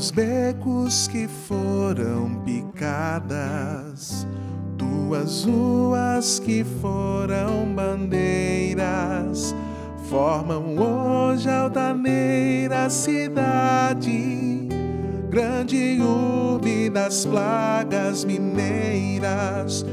dos becos que foram picadas, tuas ruas que foram bandeiras, formam hoje a altaneira cidade, grande urbe das plagas mineiras.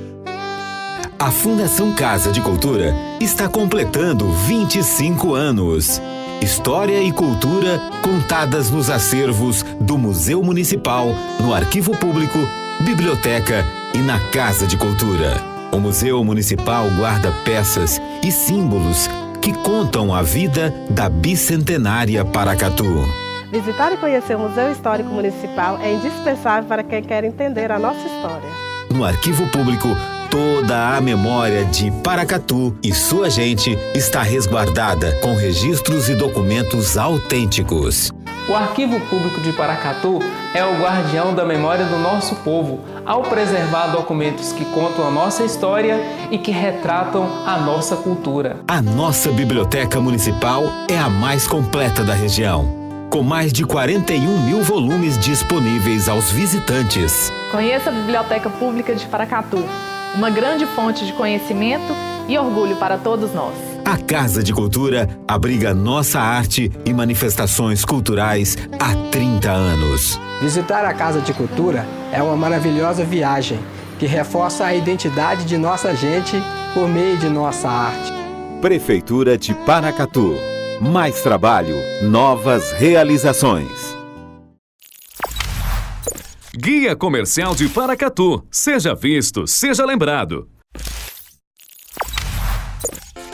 A Fundação Casa de Cultura está completando 25 anos. História e cultura contadas nos acervos do Museu Municipal, no Arquivo Público, Biblioteca e na Casa de Cultura. O Museu Municipal guarda peças e símbolos que contam a vida da bicentenária Paracatu. Visitar e conhecer o Museu Histórico Municipal é indispensável para quem quer entender a nossa história. No Arquivo Público, toda a memória de Paracatu e sua gente está resguardada com registros e documentos autênticos. O Arquivo Público de Paracatu é o guardião da memória do nosso povo, ao preservar documentos que contam a nossa história e que retratam a nossa cultura. A nossa Biblioteca Municipal é a mais completa da região, com mais de 41 mil volumes disponíveis aos visitantes. Conheça a Biblioteca Pública de Paracatu, uma grande fonte de conhecimento e orgulho para todos nós. A Casa de Cultura abriga nossa arte e manifestações culturais há 30 anos. Visitar a Casa de Cultura é uma maravilhosa viagem que reforça a identidade de nossa gente por meio de nossa arte. Prefeitura de Paracatu. Mais trabalho, novas realizações. Guia Comercial de Paracatu. Seja visto, seja lembrado.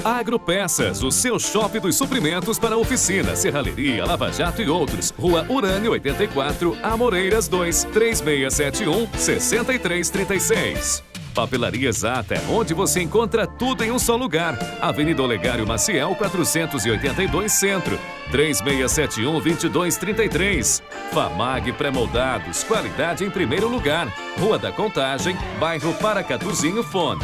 Agropeças, o seu shopping dos suprimentos para oficina, serralheria, lava-jato e outros. Rua Urânio 84, Amoreiras 2, 3671-6336. Papelaria Exata, onde você encontra tudo em um só lugar. Avenida Olegário Maciel, 482 Centro, 3671-2233. Famag Pré-moldados, qualidade em primeiro lugar. Rua da Contagem, bairro Paracatuzinho, fone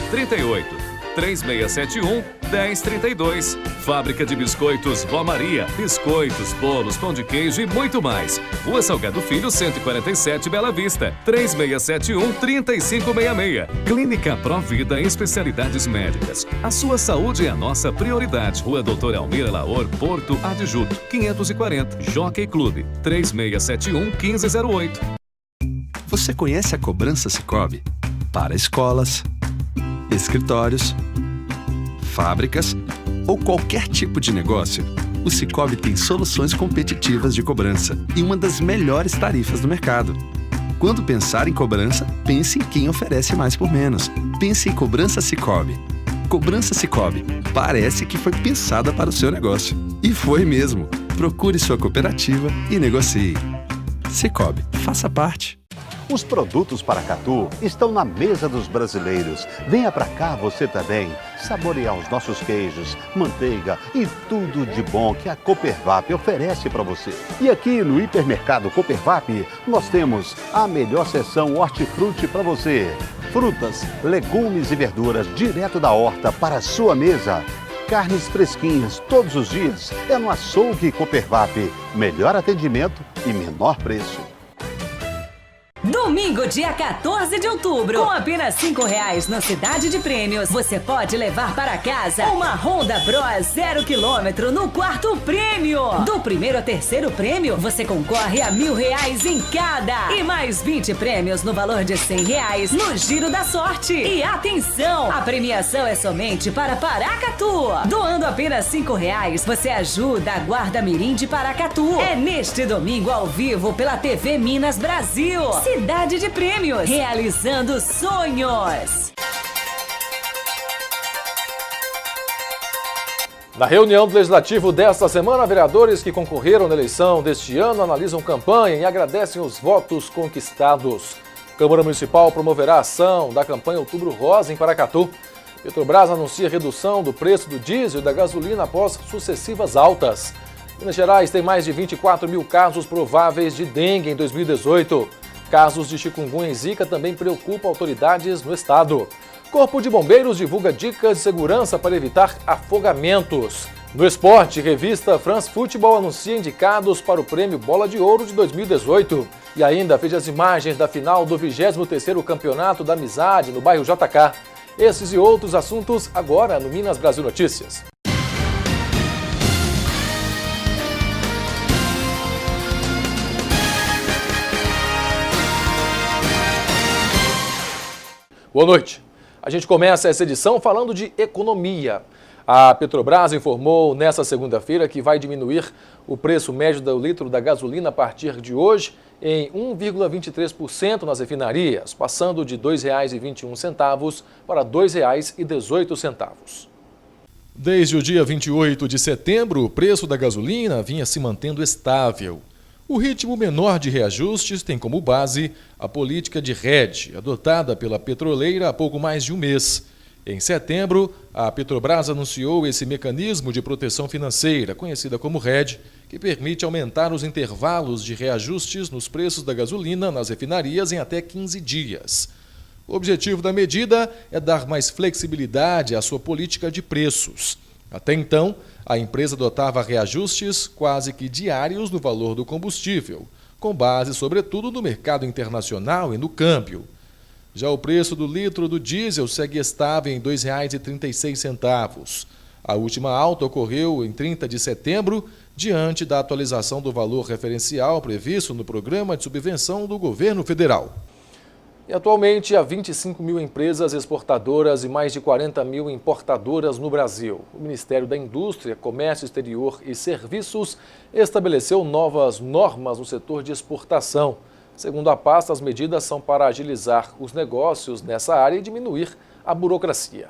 38-3671-1032. Fábrica de Biscoitos Vó Maria, biscoitos, bolos, pão de queijo e muito mais. Rua Salgado Filho, 147, Bela Vista, 3671-3566. Clínica Provida, especialidades médicas. A sua saúde é a nossa prioridade. Rua Doutor Almir Laor, Porto Adjuto, 540, Jockey Clube, 3671-1508. Você conhece a cobrança Sicoob? Para escolas, escritórios, fábricas ou qualquer tipo de negócio, o Sicoob tem soluções competitivas de cobrança e uma das melhores tarifas do mercado. Quando pensar em cobrança, pense em quem oferece mais por menos. Pense em Cobrança Sicoob. Cobrança Sicoob. Parece que foi pensada para o seu negócio. E foi mesmo. Procure sua cooperativa e negocie. Sicoob, faça parte. Os produtos Paracatu estão na mesa dos brasileiros. Venha pra cá você também, saborear os nossos queijos, manteiga e tudo de bom que a Coopervap oferece para você. E aqui no Hipermercado Coopervap, nós temos a melhor seção hortifruti para você. Frutas, legumes e verduras direto da horta para a sua mesa. Carnes fresquinhas todos os dias. É no Açougue Coopervap. Melhor atendimento e menor preço. Domingo, dia 14 de outubro, com apenas R$5 na Cidade de Prêmios, você pode levar para casa uma Honda Bros 0 km no quarto prêmio. Do primeiro ao terceiro prêmio, você concorre a R$1.000 em cada. E mais 20 prêmios no valor de R$100 no Giro da Sorte. E atenção, a premiação é somente para Paracatu. Doando apenas R$5, você ajuda a Guarda Mirim de Paracatu. É neste domingo ao vivo pela TV Minas Brasil. Cidade de Prêmios, realizando sonhos. Na reunião do Legislativo desta semana, vereadores que concorreram na eleição deste ano analisam campanha e agradecem os votos conquistados. A Câmara Municipal promoverá a ação da campanha Outubro Rosa em Paracatu. Petrobras anuncia redução do preço do diesel e da gasolina após sucessivas altas. Minas Gerais tem mais de 24 mil casos prováveis de dengue em 2018. Casos de chikungunya e zika também preocupam autoridades no estado. Corpo de Bombeiros divulga dicas de segurança para evitar afogamentos. No esporte, revista France Football anuncia indicados para o Prêmio Bola de Ouro de 2018. E ainda fez as imagens da final do 23º Campeonato da Amizade no bairro JK. Esses e outros assuntos agora no Minas Brasil Notícias. Boa noite. A gente começa essa edição falando de economia. A Petrobras informou nesta segunda-feira que vai diminuir o preço médio do litro da gasolina a partir de hoje em 1,23% nas refinarias, passando de R$ 2,21 para R$ 2,18. Desde o dia 28 de setembro, o preço da gasolina vinha se mantendo estável. O ritmo menor de reajustes tem como base a política de RED, adotada pela petroleira há pouco mais de um mês. Em setembro, a Petrobras anunciou esse mecanismo de proteção financeira, conhecida como RED, que permite aumentar os intervalos de reajustes nos preços da gasolina nas refinarias em até 15 dias. O objetivo da medida é dar mais flexibilidade à sua política de preços. Até então, a empresa adotava reajustes quase que diários no valor do combustível, com base, sobretudo, no mercado internacional e no câmbio. Já o preço do litro do diesel segue estável em R$ 2,36. A última alta ocorreu em 30 de setembro, diante da atualização do valor referencial previsto no programa de subvenção do governo federal. E atualmente há 25 mil empresas exportadoras e mais de 40 mil importadoras no Brasil. O Ministério da Indústria, Comércio Exterior e Serviços estabeleceu novas normas no setor de exportação. Segundo a pasta, as medidas são para agilizar os negócios nessa área e diminuir a burocracia.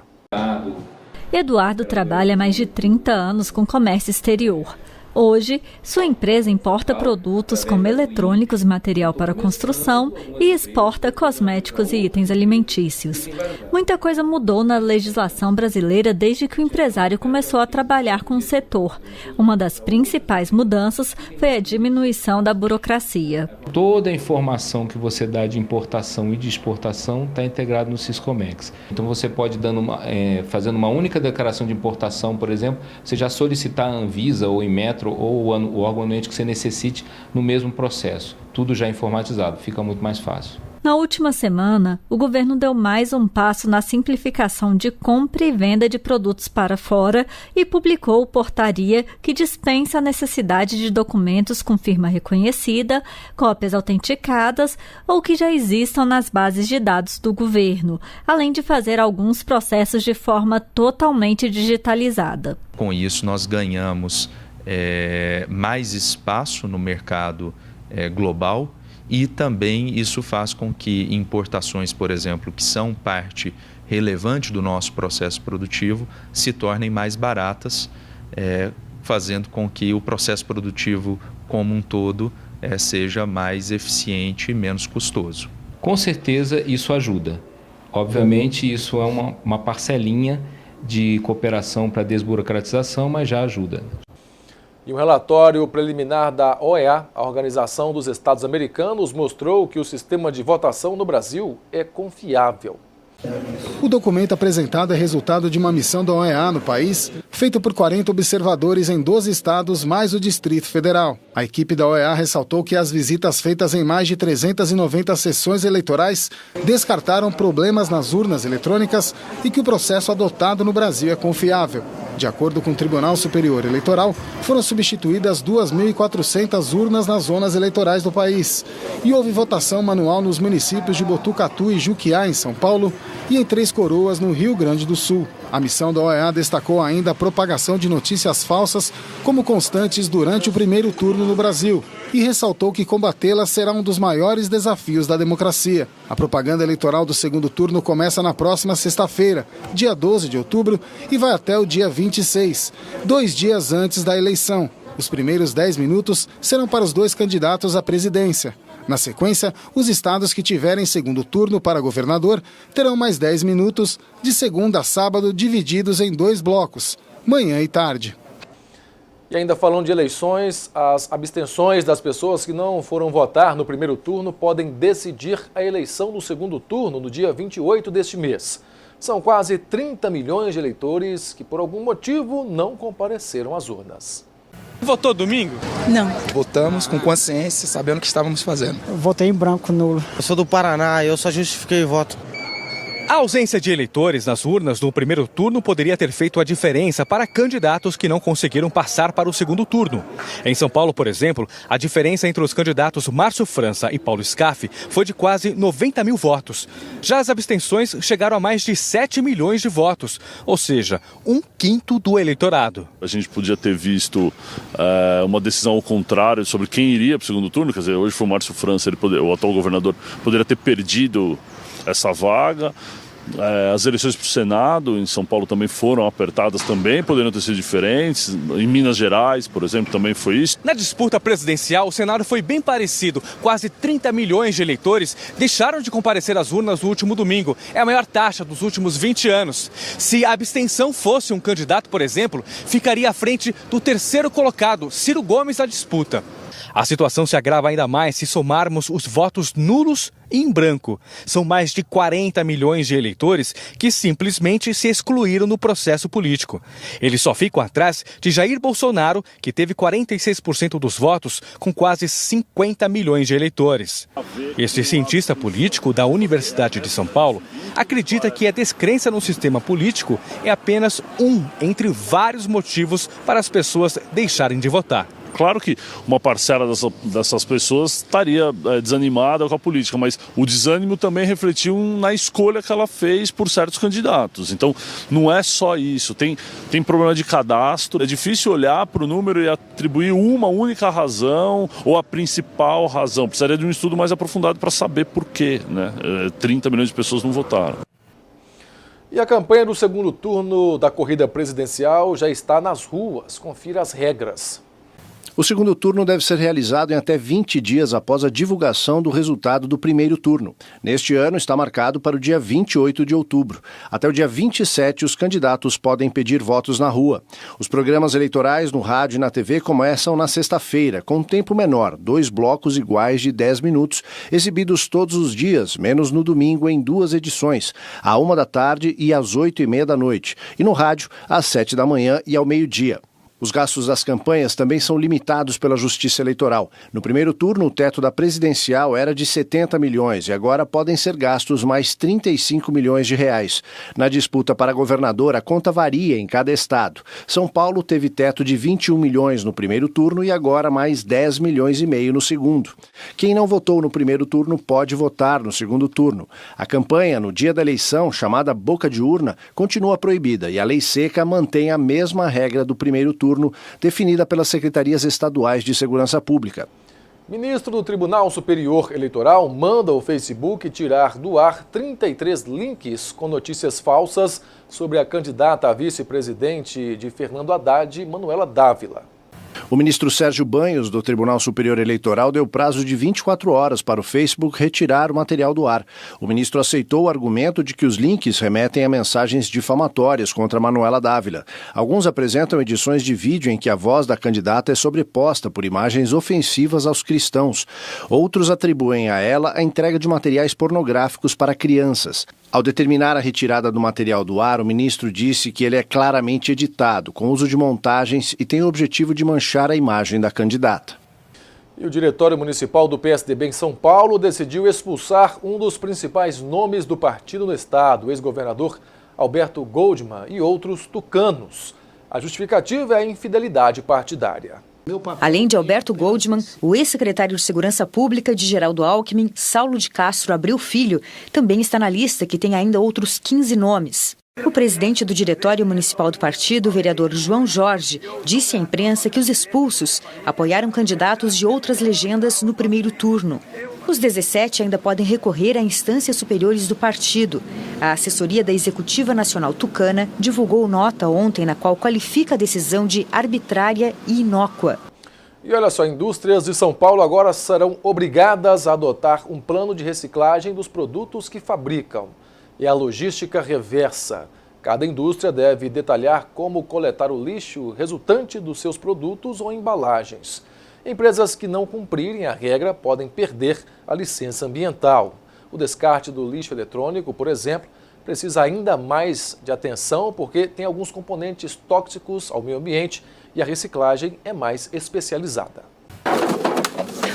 Eduardo trabalha há mais de 30 anos com comércio exterior. Hoje, sua empresa importa produtos como eletrônicos e material para construção e exporta cosméticos e itens alimentícios. Muita coisa mudou na legislação brasileira desde que o empresário começou a trabalhar com o setor. Uma das principais mudanças foi a diminuição da burocracia. Toda a informação que você dá de importação e de exportação está integrada no Siscomex. Então você pode, fazendo uma única declaração de importação, por exemplo, você já solicitar a Anvisa ou Inmetro ou o órgão anuente que você necessite no mesmo processo. Tudo já informatizado, fica muito mais fácil. Na última semana, o governo deu mais um passo na simplificação de compra e venda de produtos para fora e publicou portaria que dispensa a necessidade de documentos com firma reconhecida, cópias autenticadas ou que já existam nas bases de dados do governo, além de fazer alguns processos de forma totalmente digitalizada. Com isso, nós ganhamos mais espaço no mercado global e também isso faz com que importações, por exemplo, que são parte relevante do nosso processo produtivo, se tornem mais baratas, fazendo com que o processo produtivo como um todo seja mais eficiente e menos custoso. Com certeza isso ajuda. Obviamente isso é uma parcelinha de cooperação para desburocratização, mas já ajuda. E um relatório preliminar da OEA, a Organização dos Estados Americanos, mostrou que o sistema de votação no Brasil é confiável. O documento apresentado é resultado de uma missão da OEA no país, feita por 40 observadores em 12 estados, mais o Distrito Federal. A equipe da OEA ressaltou que as visitas feitas em mais de 390 sessões eleitorais descartaram problemas nas urnas eletrônicas e que o processo adotado no Brasil é confiável. De acordo com o Tribunal Superior Eleitoral, foram substituídas 2.400 urnas nas zonas eleitorais do país. E houve votação manual nos municípios de Botucatu e Juquiá, em São Paulo, e em Três Coroas, no Rio Grande do Sul. A missão da OEA destacou ainda a propagação de notícias falsas como constantes durante o primeiro turno no Brasil e ressaltou que combatê-las será um dos maiores desafios da democracia. A propaganda eleitoral do segundo turno começa na próxima sexta-feira, dia 12 de outubro, e vai até o dia 26, 2 dias antes da eleição. Os primeiros 10 minutos serão para os 2 candidatos à presidência. Na sequência, os estados que tiverem segundo turno para governador terão mais 10 minutos, de segunda a sábado, divididos em 2 blocos, manhã e tarde. E ainda falando de eleições, as abstenções das pessoas que não foram votar no primeiro turno podem decidir a eleição do segundo turno no dia 28 deste mês. São quase 30 milhões de eleitores que, por algum motivo, não compareceram às urnas. Votou domingo? Não. Votamos com consciência, sabendo o que estávamos fazendo. Eu votei em branco, nulo. Eu sou do Paraná, eu só justifiquei o voto. A ausência de eleitores nas urnas no primeiro turno poderia ter feito a diferença para candidatos que não conseguiram passar para o segundo turno. Em São Paulo, por exemplo, a diferença entre os candidatos Márcio França e Paulo Scaff foi de quase 90 mil votos. Já as abstenções chegaram a mais de 7 milhões de votos, ou seja, 1/5 do eleitorado. A gente podia ter visto uma decisão ao contrário sobre quem iria para o segundo turno, quer dizer, hoje foi o Márcio França, o atual governador, poderia ter perdido essa vaga. As eleições para o Senado em São Paulo também foram apertadas, também poderiam ter sido diferentes. Em Minas Gerais, por exemplo, também foi isso. Na disputa presidencial, o cenário foi bem parecido. Quase 30 milhões de eleitores deixaram de comparecer às urnas no último domingo. É a maior taxa dos últimos 20 anos. Se a abstenção fosse um candidato, por exemplo, ficaria à frente do terceiro colocado, Ciro Gomes, na disputa. A situação se agrava ainda mais se somarmos os votos nulos e em branco. São mais de 40 milhões de eleitores que simplesmente se excluíram no processo político. Eles só ficam atrás de Jair Bolsonaro, que teve 46% dos votos, com quase 50 milhões de eleitores. Este cientista político da Universidade de São Paulo acredita que a descrença no sistema político é apenas um entre vários motivos para as pessoas deixarem de votar. Claro que uma parcela dessas pessoas estaria desanimada com a política, mas o desânimo também refletiu na escolha que ela fez por certos candidatos. Então, não é só isso. Tem problema de cadastro. É difícil olhar para o número e atribuir uma única razão ou a principal razão. Precisaria de um estudo mais aprofundado para saber por quê, né? 30 milhões de pessoas não votaram. E a campanha do segundo turno da corrida presidencial já está nas ruas. Confira as regras. O segundo turno deve ser realizado em até 20 dias após a divulgação do resultado do primeiro turno. Neste ano está marcado para o dia 28 de outubro. Até o dia 27, os candidatos podem pedir votos na rua. Os programas eleitorais no rádio e na TV começam na sexta-feira, com um tempo menor, 2 blocos iguais de 10 minutos, exibidos todos os dias, menos no domingo em 2 edições, à 1 da tarde e às 8h30 da noite, e no rádio às 7 da manhã e ao meio-dia. Os gastos das campanhas também são limitados pela Justiça Eleitoral. No primeiro turno, o teto da presidencial era de 70 milhões e agora podem ser gastos mais 35 milhões de reais. Na disputa para governador, a conta varia em cada estado. São Paulo teve teto de 21 milhões no primeiro turno e agora mais 10 milhões e meio no segundo. Quem não votou no primeiro turno pode votar no segundo turno. A campanha, no dia da eleição, chamada boca de urna, continua proibida e a lei seca mantém a mesma regra do primeiro turno, definida pelas secretarias estaduais de segurança pública. Ministro do Tribunal Superior Eleitoral manda o Facebook tirar do ar 33 links com notícias falsas sobre a candidata a vice-presidente de Fernando Haddad, Manuela Dávila. O ministro Sérgio Banhos, do Tribunal Superior Eleitoral, deu prazo de 24 horas para o Facebook retirar o material do ar. O ministro aceitou o argumento de que os links remetem a mensagens difamatórias contra Manuela Dávila. Alguns apresentam edições de vídeo em que a voz da candidata é sobreposta por imagens ofensivas aos cristãos. Outros atribuem a ela a entrega de materiais pornográficos para crianças. Ao determinar a retirada do material do ar, o ministro disse que ele é claramente editado, com uso de montagens e tem o objetivo de manchar a imagem da candidata. E o Diretório Municipal do PSDB em São Paulo decidiu expulsar um dos principais nomes do partido no estado, o ex-governador Alberto Goldman e outros tucanos. A justificativa é a infidelidade partidária. Além de Alberto Goldman, o ex-secretário de Segurança Pública de Geraldo Alckmin, Saulo de Castro Abreu Filho, também está na lista, que tem ainda outros 15 nomes. O presidente do Diretório Municipal do partido, o vereador João Jorge, disse à imprensa que os expulsos apoiaram candidatos de outras legendas no primeiro turno. Os 17 ainda podem recorrer a instâncias superiores do partido. A assessoria da Executiva Nacional Tucana divulgou nota ontem na qual qualifica a decisão de arbitrária e inócua. E olha só, indústrias de São Paulo agora serão obrigadas a adotar um plano de reciclagem dos produtos que fabricam. É a logística reversa. Cada indústria deve detalhar como coletar o lixo resultante dos seus produtos ou embalagens. Empresas que não cumprirem a regra podem perder a licença ambiental. O descarte do lixo eletrônico, por exemplo, precisa ainda mais de atenção porque tem alguns componentes tóxicos ao meio ambiente e a reciclagem é mais especializada.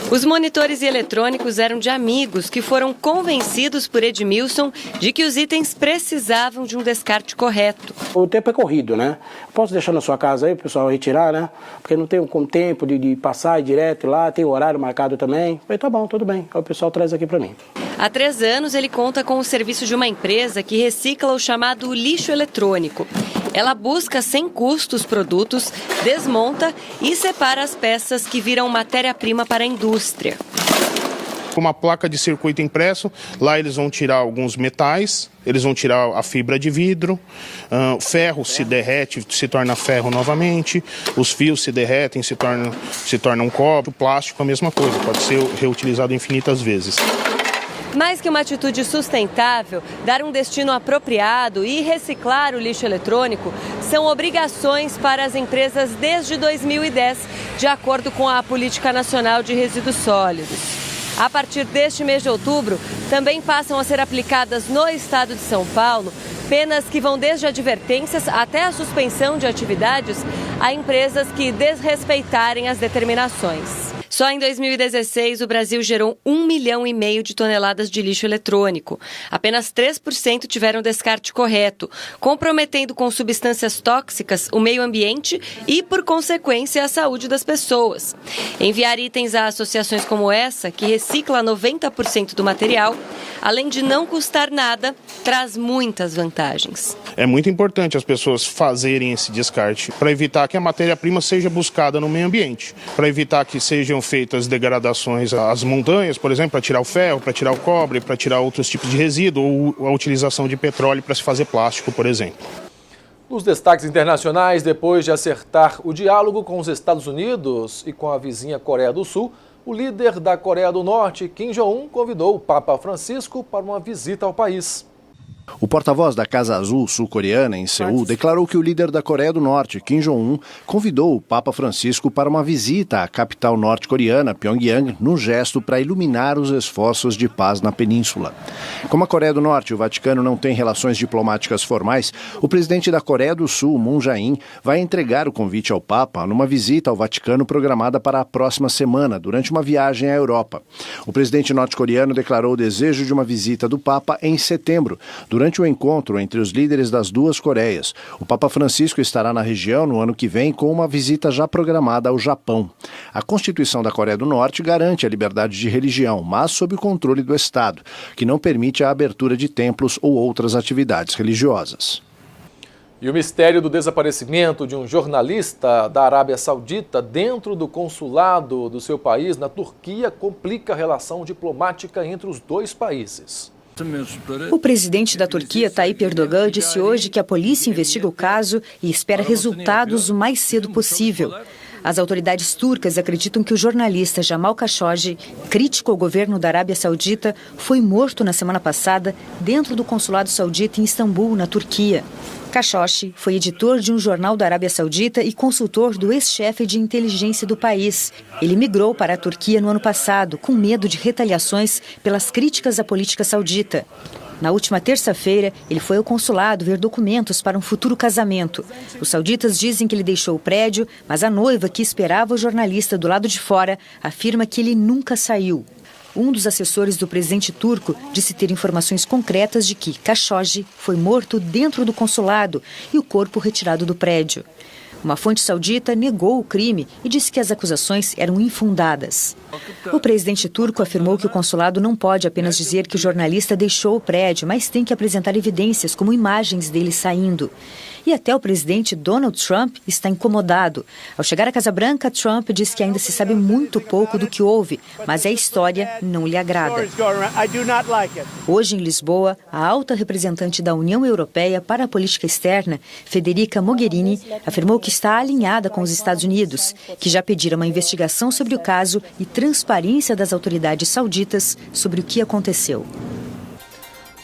Os monitores eletrônicos eram de amigos que foram convencidos por Edmilson de que os itens precisavam de um descarte correto. O tempo é corrido, né? Posso deixar na sua casa aí, o pessoal retirar, né? Porque não tem tempo de passar direto lá, tem horário marcado também. Falei, tá bom, tudo bem. Aí o pessoal traz aqui para mim. Há 3 anos, ele conta com o serviço de uma empresa que recicla o chamado lixo eletrônico. Ela busca sem custo os produtos, desmonta e separa as peças que viram matéria-prima para a indústria. Uma placa de circuito impresso, lá eles vão tirar alguns metais, eles vão tirar a fibra de vidro, ferro se derrete, se torna ferro novamente, os fios se derretem, se tornam cobre, o plástico a mesma coisa, pode ser reutilizado infinitas vezes. Mais que uma atitude sustentável, dar um destino apropriado e reciclar o lixo eletrônico são obrigações para as empresas desde 2010, de acordo com a Política Nacional de Resíduos Sólidos. A partir deste mês de outubro, também passam a ser aplicadas no estado de São Paulo penas que vão desde advertências até a suspensão de atividades a empresas que desrespeitarem as determinações. Só em 2016, o Brasil gerou 1,5 milhão de toneladas de lixo eletrônico. Apenas 3% tiveram descarte correto, comprometendo com substâncias tóxicas o meio ambiente e, por consequência, a saúde das pessoas. Enviar itens a associações como essa, que recicla 90% do material, além de não custar nada, traz muitas vantagens. É muito importante as pessoas fazerem esse descarte para evitar que a matéria-prima seja buscada no meio ambiente, para evitar que sejam feitas degradações às montanhas, por exemplo, para tirar o ferro, para tirar o cobre, para tirar outros tipos de resíduo ou a utilização de petróleo para se fazer plástico, por exemplo. Nos destaques internacionais, depois de acertar o diálogo com os Estados Unidos e com a vizinha Coreia do Sul, o líder da Coreia do Norte, Kim Jong-un, convidou o Papa Francisco para uma visita ao país. O porta-voz da Casa Azul sul-coreana, em Seul, declarou que o líder da Coreia do Norte, Kim Jong-un, convidou o Papa Francisco para uma visita à capital norte-coreana, Pyongyang, num gesto para iluminar os esforços de paz na península. Como a Coreia do Norte e o Vaticano não têm relações diplomáticas formais, o presidente da Coreia do Sul, Moon Jae-in, vai entregar o convite ao Papa numa visita ao Vaticano programada para a próxima semana, durante uma viagem à Europa. O presidente norte-coreano declarou o desejo de uma visita do Papa em setembro, durante o encontro entre os líderes das duas Coreias. O Papa Francisco estará na região no ano que vem com uma visita já programada ao Japão. A Constituição da Coreia do Norte garante a liberdade de religião, mas sob o controle do Estado, que não permite a abertura de templos ou outras atividades religiosas. E o mistério do desaparecimento de um jornalista da Arábia Saudita dentro do consulado do seu país na Turquia complica a relação diplomática entre os dois países. O presidente da Turquia, Tayyip Erdogan, disse hoje que a polícia investiga o caso e espera resultados o mais cedo possível. As autoridades turcas acreditam que o jornalista Jamal Khashoggi, crítico ao governo da Arábia Saudita, foi morto na semana passada dentro do consulado saudita em Istambul, na Turquia. Khashoggi foi editor de um jornal da Arábia Saudita e consultor do ex-chefe de inteligência do país. Ele migrou para a Turquia no ano passado, com medo de retaliações pelas críticas à política saudita. Na última terça-feira, ele foi ao consulado ver documentos para um futuro casamento. Os sauditas dizem que ele deixou o prédio, mas a noiva, que esperava o jornalista do lado de fora, afirma que ele nunca saiu. Um dos assessores do presidente turco disse ter informações concretas de que Khashoggi foi morto dentro do consulado e o corpo retirado do prédio. Uma fonte saudita negou o crime e disse que as acusações eram infundadas. O presidente turco afirmou que o consulado não pode apenas dizer que o jornalista deixou o prédio, mas tem que apresentar evidências, como imagens dele saindo. E até o presidente Donald Trump está incomodado. Ao chegar à Casa Branca, Trump disse que ainda se sabe muito pouco do que houve, mas a história não lhe agrada. Hoje, em Lisboa, a alta representante da União Europeia para a política externa, Federica Mogherini, afirmou que está alinhada com os Estados Unidos, que já pediram uma investigação sobre o caso e transparência das autoridades sauditas sobre o que aconteceu.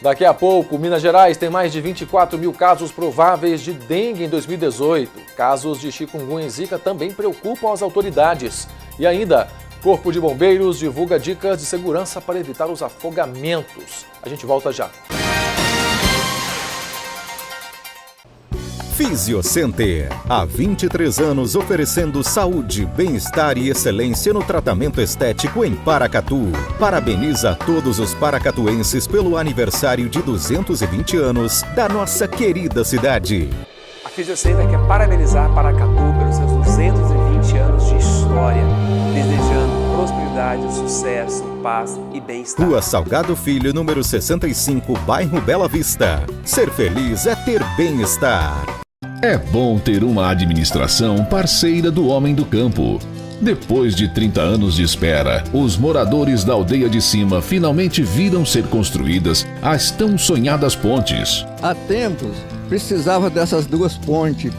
Daqui a pouco, Minas Gerais tem mais de 24 mil casos prováveis de dengue em 2018. Casos de chikungunya e zika também preocupam as autoridades. E ainda, Corpo de Bombeiros divulga dicas de segurança para evitar os afogamentos. A gente volta já. Fisiocenter, há 23 anos oferecendo saúde, bem-estar e excelência no tratamento estético em Paracatu. Parabeniza a todos os paracatuenses pelo aniversário de 220 anos da nossa querida cidade. A Fisiocenter quer parabenizar Paracatu pelos seus 220 anos de história, desejando prosperidade, sucesso, paz e bem-estar. Rua Salgado Filho, número 65, bairro Bela Vista. Ser feliz é ter bem-estar. É bom ter uma administração parceira do homem do campo. Depois de 30 anos de espera, os moradores da aldeia de cima finalmente viram ser construídas as tão sonhadas pontes. Há tempos, precisava dessas duas pontes,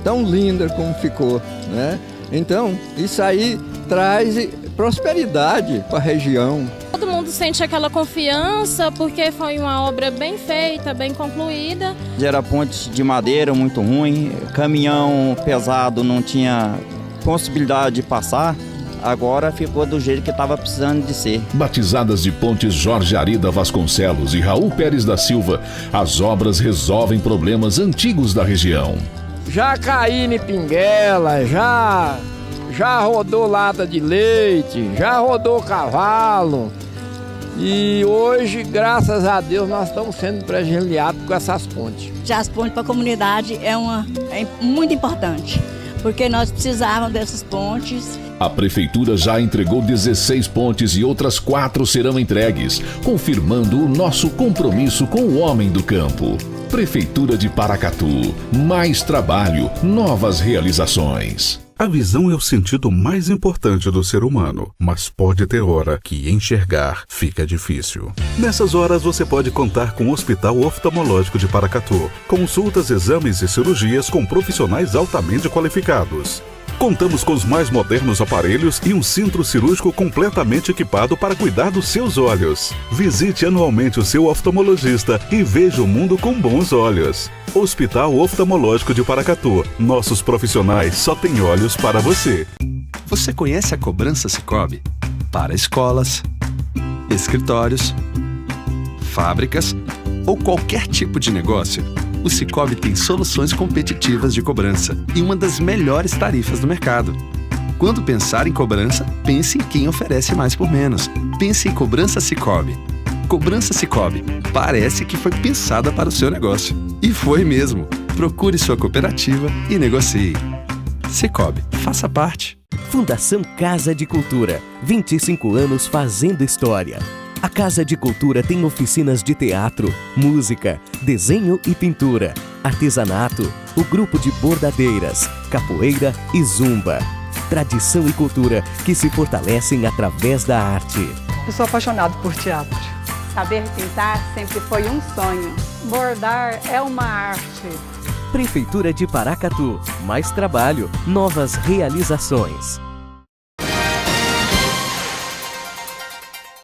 tão lindas como ficou, né? Então, isso aí traz prosperidade para a região. Todo mundo sente aquela confiança porque foi uma obra bem feita, bem concluída. Era ponte de madeira muito ruim, caminhão pesado não tinha possibilidade de passar. Agora ficou do jeito que estava precisando de ser. Batizadas de pontes Jorge Arida Vasconcelos e Raul Pérez da Silva, as obras resolvem problemas antigos da região. Já caí em pinguela, já rodou lata de leite, já rodou cavalo. E hoje, graças a Deus, nós estamos sendo privilegiados com essas pontes. Já as pontes para a comunidade é muito importante, porque nós precisávamos dessas pontes. A Prefeitura já entregou 16 pontes e outras 4 serão entregues, confirmando o nosso compromisso com o homem do campo. Prefeitura de Paracatu, mais trabalho, novas realizações. A visão é o sentido mais importante do ser humano, mas pode ter hora que enxergar fica difícil. Nessas horas você pode contar com o Hospital Oftalmológico de Paracatu. Consultas, exames e cirurgias com profissionais altamente qualificados. Contamos com os mais modernos aparelhos e um centro cirúrgico completamente equipado para cuidar dos seus olhos. Visite anualmente o seu oftalmologista e veja o mundo com bons olhos. Hospital Oftalmológico de Paracatu. Nossos profissionais só têm olhos para você. Você conhece a cobrança Sicoob? Para escolas, escritórios, fábricas ou qualquer tipo de negócio, o Sicoob tem soluções competitivas de cobrança e uma das melhores tarifas do mercado. Quando pensar em cobrança, pense em quem oferece mais por menos. Pense em Cobrança Sicoob. Cobrança Sicoob. Parece que foi pensada para o seu negócio. E foi mesmo. Procure sua cooperativa e negocie. Sicoob, faça parte. Fundação Casa de Cultura. 25 anos fazendo história. A Casa de Cultura tem oficinas de teatro, música, desenho e pintura, artesanato, o grupo de bordadeiras, capoeira e zumba. Tradição e cultura que se fortalecem através da arte. Eu sou apaixonado por teatro. Saber pintar sempre foi um sonho. Bordar é uma arte. Prefeitura de Paracatu. Mais trabalho, novas realizações.